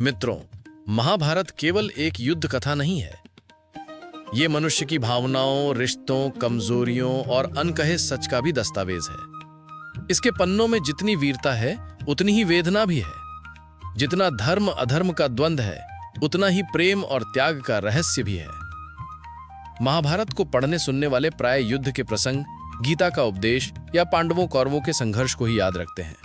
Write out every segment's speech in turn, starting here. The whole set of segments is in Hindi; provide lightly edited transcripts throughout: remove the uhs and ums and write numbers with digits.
मित्रों, महाभारत केवल एक युद्ध कथा नहीं है। ये मनुष्य की भावनाओं, रिश्तों, कमजोरियों और अनकहे सच का भी दस्तावेज है। इसके पन्नों में जितनी वीरता है, उतनी ही वेदना भी है। जितना धर्म अधर्म का द्वंद्व है, उतना ही प्रेम और त्याग का रहस्य भी है। महाभारत को पढ़ने सुनने वाले प्राय युद्ध के प्रसंग, गीता का उपदेश या पांडवों कौरवों के संघर्ष को ही याद रखते हैं।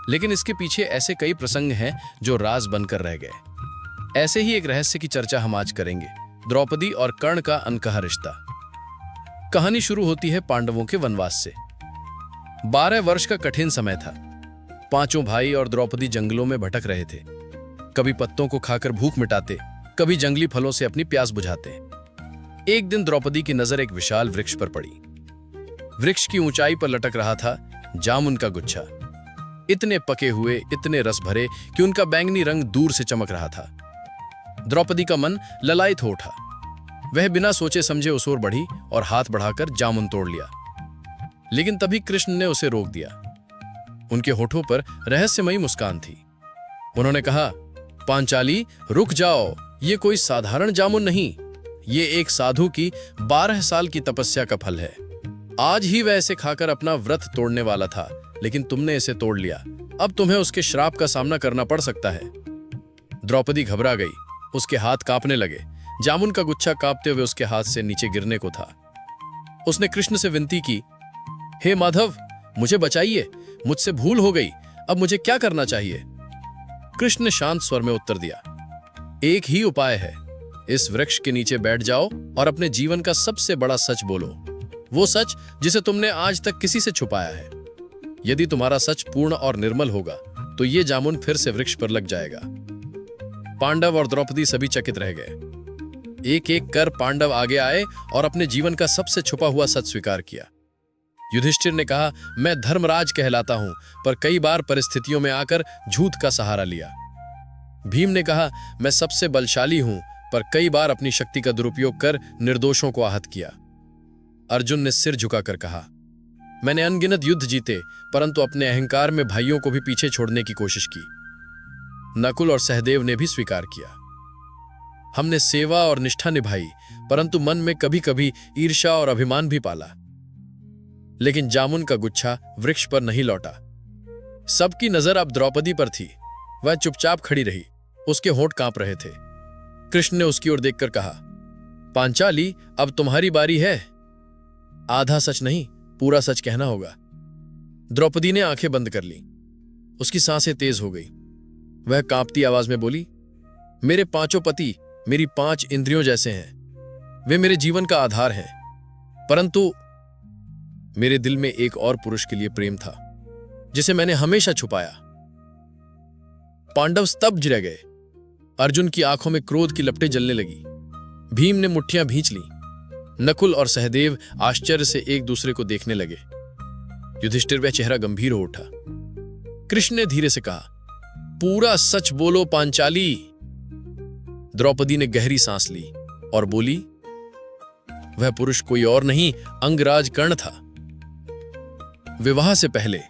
लेकिन इसके पीछे ऐसे कई प्रसंग हैं जो राज बनकर रह गए। ऐसे ही एक रहस्य की चर्चा हम आज करेंगे, द्रौपदी और कर्ण का अनकहा रिश्ता। कहानी शुरू होती है पांडवों के वनवास से। 12 वर्ष का कठिन समय था। पांचों भाई और द्रौपदी जंगलों में भटक रहे थे। कभी पत्तों को खाकर भूख मिटाते, कभी जंगली फलों से अपनी प्यास बुझाते। एक दिन द्रौपदी की नजर एक विशाल वृक्ष पर पड़ी। वृक्ष की ऊंचाई पर लटक रहा था जामुन का गुच्छा। इतने पके हुए, इतने रस भरे कि उनका बैंगनी रंग दूर से चमक रहा था। द्रौपदी का मन ललायत हो उठा। वह बिना सोचे समझे उस ओर बढ़ी और हाथ बढ़ाकर जामुन तोड़ लिया। लेकिन तभी कृष्ण ने उसे रोक दिया। उनके होठों पर रहस्यमयी मुस्कान थी। उन्होंने कहा, पांचाली, रुक जाओ, ये कोई साधारण जामुन नहीं, ये एक साधु की 12 साल की तपस्या का फल है। आज ही वह इसे खाकर अपना व्रत तोड़ने वाला था, लेकिन तुमने इसे तोड़ लिया। अब तुम्हें उसके श्राप का सामना करना पड़ सकता है। द्रौपदी घबरा गई। उसके हाथ कांपने लगे। जामुन का गुच्छा कांपते हुए उसके हाथ से नीचे गिरने को था। उसने कृष्ण से विनती की, हे माधव, मुझे बचाइए, मुझसे भूल हो गई, अब मुझे क्या करना चाहिए? कृष्ण ने शांत स्वर में उत्तर दिया, एक ही उपाय है। इस वृक्ष के नीचे बैठ जाओ और अपने जीवन का सबसे बड़ा सच बोलो, वो सच जिसे तुमने आज तक किसी से छुपाया है। यदि तुम्हारा सच पूर्ण और निर्मल होगा तो ये जामुन फिर से वृक्ष पर लग जाएगा। पांडव और द्रौपदी सभी चकित रह गए। एक एक कर पांडव आगे आए और अपने जीवन का सबसे छुपा हुआ सच स्वीकार किया। युधिष्ठिर ने कहा, मैं धर्मराज कहलाता हूं, पर कई बार परिस्थितियों में आकर झूठ का सहारा लिया। भीम ने कहा, मैं सबसे बलशाली हूं, पर कई बार अपनी शक्ति का दुरुपयोग कर निर्दोषों को आहत किया। अर्जुन ने सिर झुकाकर कहा, मैंने अनगिनत युद्ध जीते, परंतु अपने अहंकार में भाइयों को भी पीछे छोड़ने की कोशिश की। नकुल और सहदेव ने भी स्वीकार किया, हमने सेवा और निष्ठा निभाई, परंतु मन में कभी कभी ईर्ष्या और अभिमान भी पाला। लेकिन जामुन का गुच्छा वृक्ष पर नहीं लौटा। सबकी नजर अब द्रौपदी पर थी। वह चुपचाप खड़ी रही। उसके होंठ कांप रहे थे। कृष्ण ने उसकी ओर देखकर कहा, पांचाली, अब तुम्हारी बारी है। आधा सच नहीं, पूरा सच कहना होगा। द्रौपदी ने आंखें बंद कर ली। उसकी सांसें तेज हो गई। वह कांपती आवाज में बोली, मेरे पांचों पति मेरी 5 इंद्रियों जैसे हैं। वे मेरे जीवन का आधार हैं, परंतु मेरे दिल में एक और पुरुष के लिए प्रेम था, जिसे मैंने हमेशा छुपाया। पांडव स्तब्ध रह गए। अर्जुन की आंखों में क्रोध की लपटें जलने लगी। भीम ने मुट्ठियां भींच ली। नकुल और सहदेव आश्चर्य से एक दूसरे को देखने लगे। युधिष्ठिर वह चेहरा गंभीर हो उठा। कृष्ण ने धीरे से कहा, पूरा सच बोलो पांचाली। द्रौपदी ने गहरी सांस ली और बोली, वह पुरुष कोई और नहीं, अंगराज कर्ण था। विवाह से पहले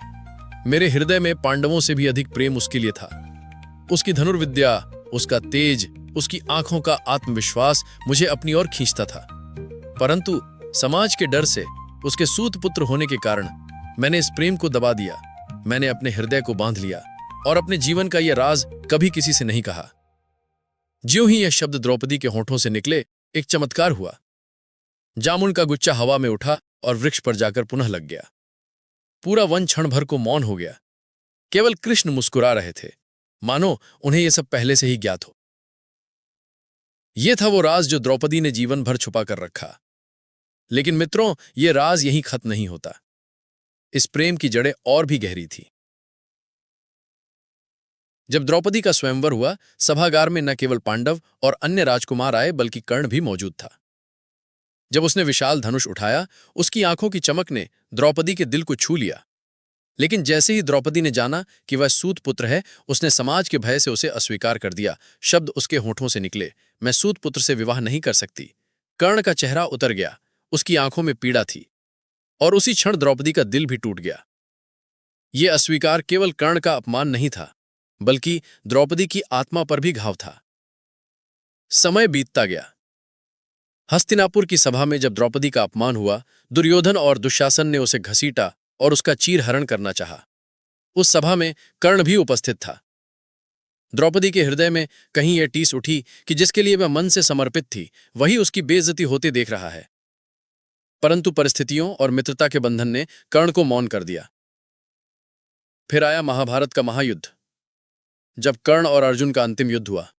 मेरे हृदय में पांडवों से भी अधिक प्रेम उसके लिए था। उसकी धनुर्विद्या, उसका तेज, उसकी आंखों का आत्मविश्वास मुझे अपनी ओर खींचता था। परंतु समाज के डर से, उसके सूत पुत्र होने के कारण मैंने इस प्रेम को दबा दिया। मैंने अपने हृदय को बांध लिया और अपने जीवन का यह राज कभी किसी से नहीं कहा। ज्यों ही यह शब्द द्रौपदी के होठों से निकले, एक चमत्कार हुआ। जामुन का गुच्छा हवा में उठा और वृक्ष पर जाकर पुनः लग गया। पूरा वन क्षण भर को मौन हो गया। केवल कृष्ण मुस्कुरा रहे थे, मानो उन्हें यह सब पहले से ही ज्ञात हो। यह था वो राज जो द्रौपदी ने जीवन भर छुपा कर रखा। लेकिन मित्रों, यह राज यहीं खत्म नहीं होता। इस प्रेम की जड़ें और भी गहरी थी। जब द्रौपदी का स्वयंवर हुआ, सभागार में न केवल पांडव और अन्य राजकुमार आए, बल्कि कर्ण भी मौजूद था। जब उसने विशाल धनुष उठाया, उसकी आंखों की चमक ने द्रौपदी के दिल को छू लिया। लेकिन जैसे ही द्रौपदी ने जाना कि वह सूत पुत्र है, उसने समाज के भय से उसे अस्वीकार कर दिया। शब्द उसके होठों से निकले, मैं सूत पुत्र से विवाह नहीं कर सकती। कर्ण का चेहरा उतर गया। उसकी आंखों में पीड़ा थी और उसी क्षण द्रौपदी का दिल भी टूट गया। यह अस्वीकार केवल कर्ण का अपमान नहीं था, बल्कि द्रौपदी की आत्मा पर भी घाव था। समय बीतता गया। हस्तिनापुर की सभा में जब द्रौपदी का अपमान हुआ, दुर्योधन और दुशासन ने उसे घसीटा और उसका चीरहरण करना चाहा। उस सभा में कर्ण भी उपस्थित था। द्रौपदी के हृदय में कहीं यह टीस उठी कि जिसके लिए वह मन से समर्पित थी, वही उसकी बेइज्जती होते देख रहा है। परंतु परिस्थितियों और मित्रता के बंधन ने कर्ण को मौन कर दिया। फिर आया महाभारत का महायुद्ध। जब कर्ण और अर्जुन का अंतिम युद्ध हुआ,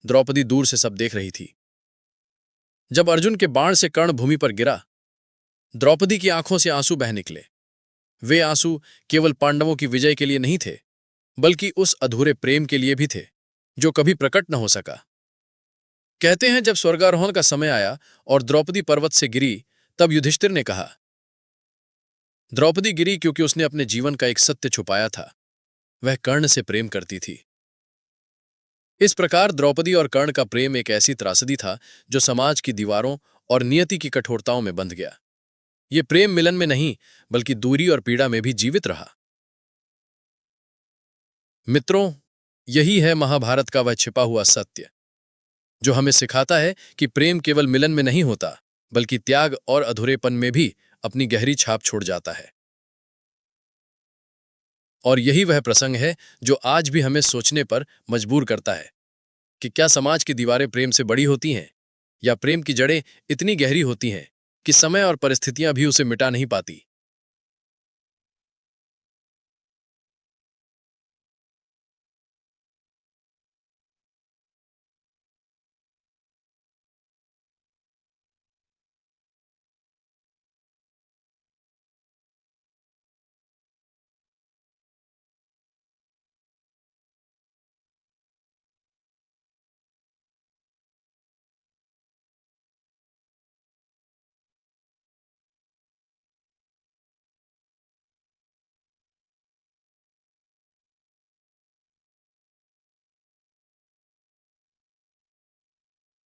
द्रौपदी दूर से सब देख रही थी। जब अर्जुन के बाण से कर्ण भूमि पर गिरा, द्रौपदी की आंखों से आंसू बह निकले। वे आंसू केवल पांडवों की विजय के लिए नहीं थे, बल्कि उस अधूरे प्रेम के लिए भी थे जो कभी प्रकट न हो सका। कहते हैं जब स्वर्गारोहण का समय आया और द्रौपदी पर्वत से गिरी, तब युधिष्ठिर ने कहा, द्रौपदी गिरी क्योंकि उसने अपने जीवन का एक सत्य छुपाया था। वह कर्ण से प्रेम करती थी। इस प्रकार द्रौपदी और कर्ण का प्रेम एक ऐसी त्रासदी था जो समाज की दीवारों और नियति की कठोरताओं में बंध गया। ये प्रेम मिलन में नहीं, बल्कि दूरी और पीड़ा में भी जीवित रहा। मित्रों, यही है महाभारत का वह छिपा हुआ सत्य जो हमें सिखाता है कि प्रेम केवल मिलन में नहीं होता, बल्कि त्याग और अधूरेपन में भी अपनी गहरी छाप छोड़ जाता है। और यही वह प्रसंग है जो आज भी हमें सोचने पर मजबूर करता है कि क्या समाज की दीवारें प्रेम से बड़ी होती हैं, या प्रेम की जड़ें इतनी गहरी होती हैं कि समय और परिस्थितियां भी उसे मिटा नहीं पाती।